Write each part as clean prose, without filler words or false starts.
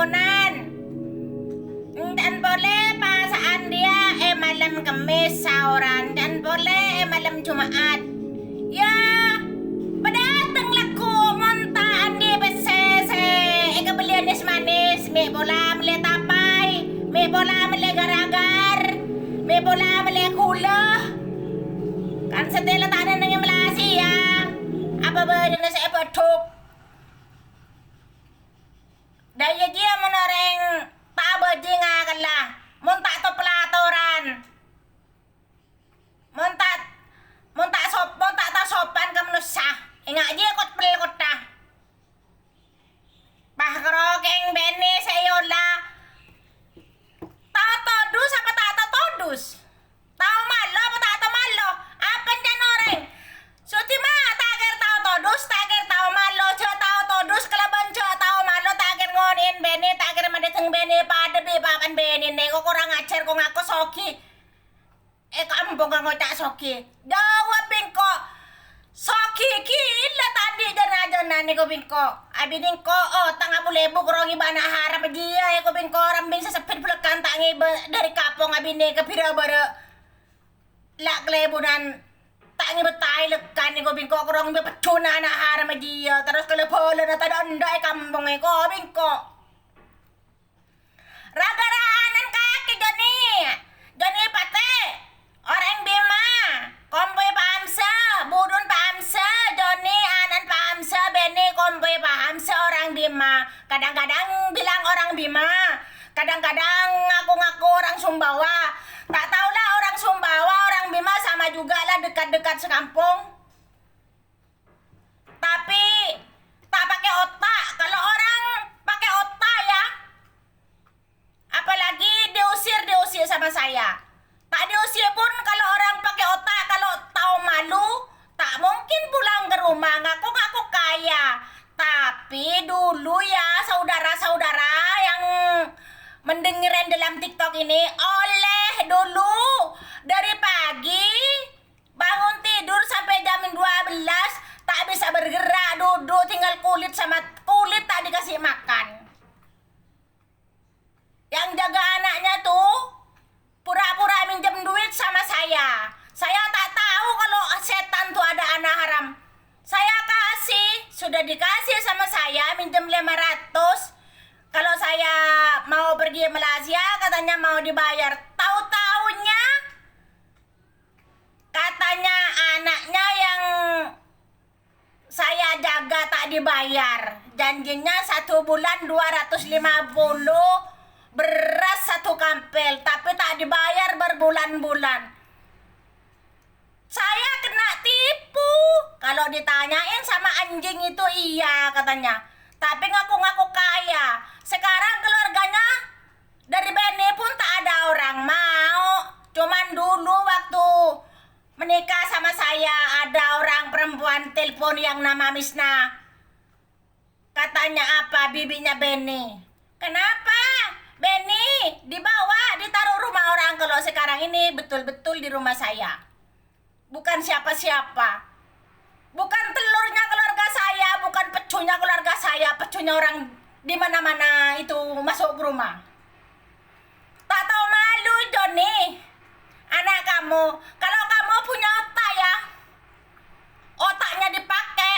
Ramonan. Dan boleh pasaan dia malam Kamis sauran. Dan boleh malam Jumaat. Ya, padatanglah ko montaan di besese. Belian manis, may bola meli tapay, may bola meli garagar, may bola meli kula. Kan setelah tak ada yang melasi ya. Apa benda saya petuk? Daya dia menoreng tak bajinga kalah. Montak to pelatoran. Montak tak sopan ke manusia. Ingat dia kot pel kota. Bah kerokeng bene sayola. Tau todus apa tak todus? Tau malo apa tak malo? Apa dan orang? Suti mah tager tau todus, tager tau malo, ce tau todus kelaban ce tau malo tager ngonin bene, tager madeteng bene pada be papan bene ne kok kurang ajar kok ngaku soki. Kamu bongkang ngocak soki. Jawab bingko. Soki kila tadi jana-jana ni ko bingko. Abi ningko tanga bulebu kurongi bana harap dia ko bingko rambing sesepit pelekan tangi dari kapong abi ni ke pira bara. Lak lebunan tangi betai lekan ni ko bingko kurang be pecuna anak harap dia terus kelepolan na tadandai kampung ko bingko. Ragaraanan kaki jani. Jani pate. Orang Bima, komboy pahamsa, budun pahamsa, Joni anan pahamsa, Beni komboy pahamsa orang Bima. Kadang-kadang bilang orang Bima, kadang-kadang ngaku-ngaku orang Sumbawa. Tak tahulah orang Sumbawa, orang Bima sama juga lah dekat-dekat sekampung. Tapi tak pakai otak. Kalau orang pakai otak ya, apalagi diusir sama saya. Tak diusir pun kalau orang pakai otak, kalau tahu malu, tak mungkin pulang ke rumah. Ngaku-ngaku kaya. Tapi dulu ya saudara-saudara yang mendengarin dalam TikTok ini, oleh dulu dari pagi bangun tidur sampai jam 12 tak bisa bergerak, duduk tinggal kulit sama kulit tak dikasih makan. Yang jaga anaknya tuh pura-pura minjem duit sama saya. Saya tak tahu kalau setan tuh ada anak haram. Saya kasih, sudah dikasih sama saya minjem 500. Kalau saya mau pergi Malaysia katanya mau dibayar. Tahu-taunya katanya anaknya yang saya jaga tak dibayar. Janjinya 1 bulan 250 beras 1 kampel, tapi tak dibayar berbulan-bulan. Saya kena tipu. Kalau ditanyain sama anjing itu iya katanya. Tapi ngaku-ngaku kaya. Sekarang keluarganya dari Beni pun tak ada orang mau. Cuman dulu waktu menikah sama saya ada orang perempuan telepon yang nama Misna. Katanya apa bibinya Beni. Kenapa? Beni dibawa ditaruh rumah orang. Kalau sekarang ini betul-betul di rumah saya. Bukan siapa-siapa. Bukan telurnya keluarga saya, bukan pecunya keluarga saya, pecunya orang di mana-mana itu masuk ke rumah. Tak tahu malu Joni. Anak kamu, kalau kamu punya otak ya, otaknya dipakai,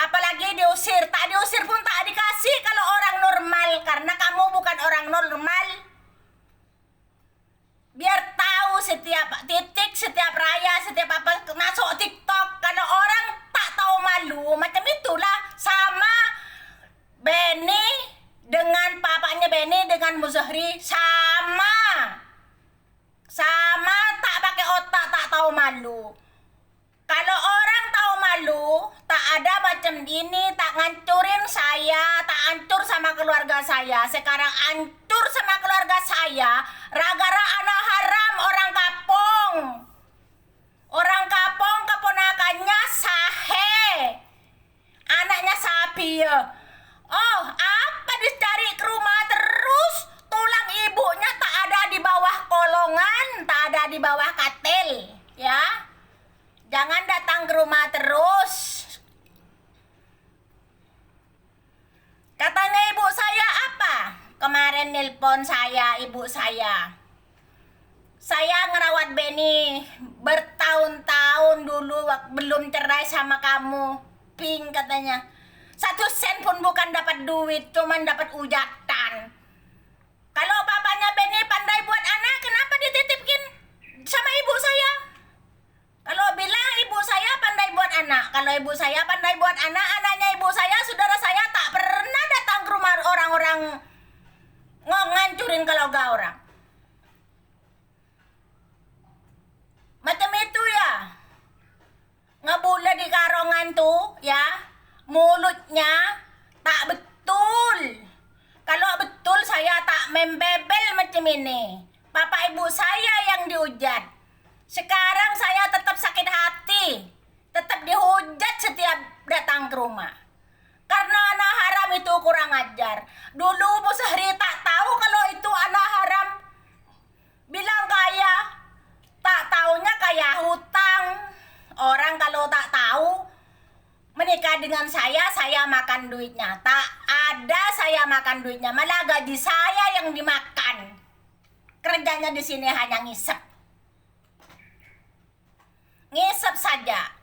apalagi diusir. Tak diusir pun tak dikasih kalau orang normal, karena kamu bukan orang normal. Biar tahu setiap titik, setiap raya, setiap apa masuk TikTok. Kalau orang tak tahu malu, macam itulah sama Beni dengan papanya Beni dengan Muzahri sama tak pakai otak, tak tahu malu. Kalau orang tahu malu, tak ada macam ini, tak ngancurin saya, tak hancur sama keluarga saya. Sekarang hancur sama keluarga saya, gara-gara anak haram orang kapong. Orang kapong keponakannya sahe. Anaknya sapi ya. Oh, apa dicari ke rumah terus? Tulang ibunya tak ada di bawah kolongan, tak ada di bawah katil, ya. Jangan datang ke rumah terus. Katanya ibu saya apa? nelpon saya, ibu saya. Saya ngerawat Benny bertahun-tahun dulu belum cerai sama kamu. Pink katanya. 1 sen pun bukan dapat duit, cuman dapat ujatan. Kalau bapaknya Benny pandai buat anak, kenapa dititipkin sama ibu saya? Kalau bilang ibu saya pandai buat anak, kalau ibu saya pandai buat anak, anaknya ibu saya, saudara saya tak pernah datang ke rumah orang-orang ngancurin kalau gak orang. Macam itu ya. Ngebula di karongan tuh ya, mulutnya tak betul. Kalau betul saya tak membebel macam ini. Bapak ibu saya yang dihujat. Sekarang saya tetap sakit hati, tetap dihujat setiap datang ke rumah. Karena anak haram itu kurang ajar. Dulu Bu Sahri tak tahu kalau itu anak haram. Bilang kaya, tak taunya kaya hutang. Orang kalau tak tahu menikah dengan saya makan duitnya. Tak ada saya makan duitnya, malah gaji saya yang dimakan. Kerjanya di sini hanya ngisep. Ngisep saja.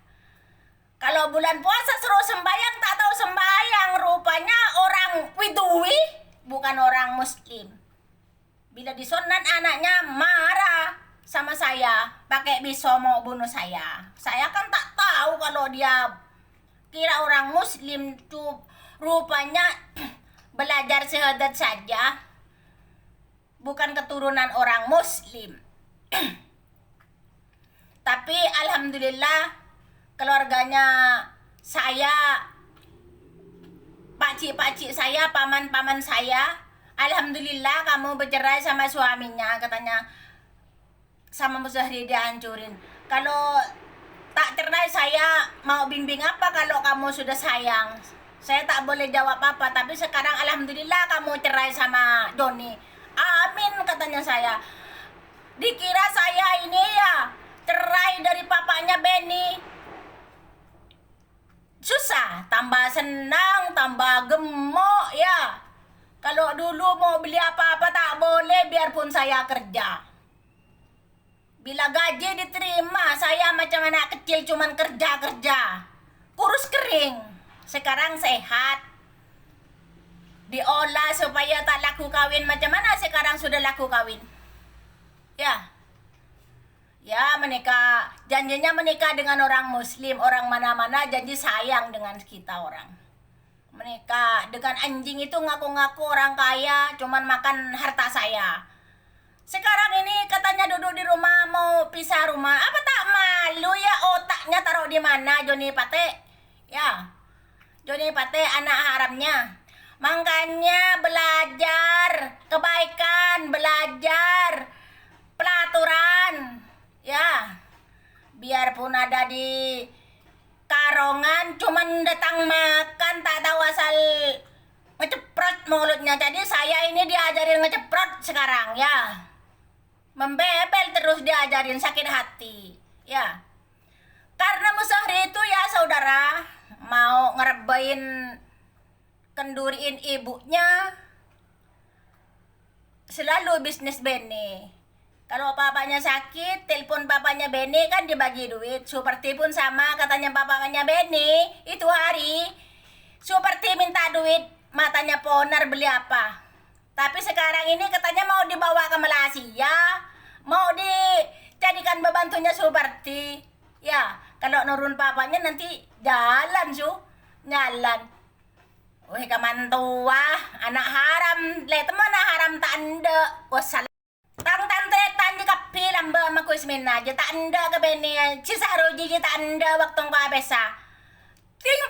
Kalau bulan puasa suruh sembahyang, tak tahu sembahyang. Rupanya orang widui, bukan orang muslim. Bila disunat anaknya marah sama saya, pakai pisau mau bunuh saya. Saya kan tak tahu kalau dia kira orang muslim tuh, rupanya belajar syahadat saja, bukan keturunan orang muslim. Tapi alhamdulillah keluarganya saya, pakcik-pakcik saya, paman-paman saya, alhamdulillah kamu bercerai sama suaminya, katanya sama Bu Sahri dihancurin. Kalau tak cerai saya mau bimbing apa kalau kamu sudah sayang? Saya tak boleh jawab apa, tapi sekarang alhamdulillah kamu cerai sama Doni. Amin katanya saya. Dikira saya ini ya cerai dari papanya Benny. Susah, tambah senang, tambah gemuk ya. Kalau dulu mau beli apa-apa tak boleh biarpun saya kerja. Bila gaji diterima, saya macam anak kecil cuman kerja-kerja. Kurus kering. Sekarang sehat. Diolah supaya tak laku kawin. Macam mana sekarang sudah laku kawin? Ya. Ya, menikah. Janjinya menikah dengan orang muslim. Orang mana-mana janji sayang dengan kita orang. Menikah dengan anjing itu ngaku-ngaku orang kaya, cuman makan harta saya. Sekarang ini katanya duduk di rumah mau pisah rumah. Apa tak malu ya, otaknya taruh di mana Joni Pate? Ya. Joni Pate anak haramnya. Makanya belajar kebaikan, belajar pelaturan. Ya. Biarpun ada di karongan cuman datang makan, tak tahu asal ngeceprot mulutnya. Jadi saya ini diajarin ngeceprot sekarang ya. Membebel terus diajarin, sakit hati ya. Karena Bu Sahri itu ya saudara mau ngerebain, kenduriin ibunya, selalu bisnis Benny. Kalau bapaknya sakit, telepon bapaknya Benny kan dibagi duit. Seperti pun sama katanya bapaknya Benny itu hari seperti minta duit, matanya ponar beli apa. Tapi sekarang ini katanya mau dibawa ke Malaysia, mau dijadikan pembantunya seperti ya. Kalau nurun papanya nanti jalan nyalan. Wih kamantua, anak haram, le teman anak haram tak anda. Wassalam. Tang tantretan di kapilang ba makuismin aja tak anda ke Benny. Cisaro jiji tak anda waktu ko abesa. Ting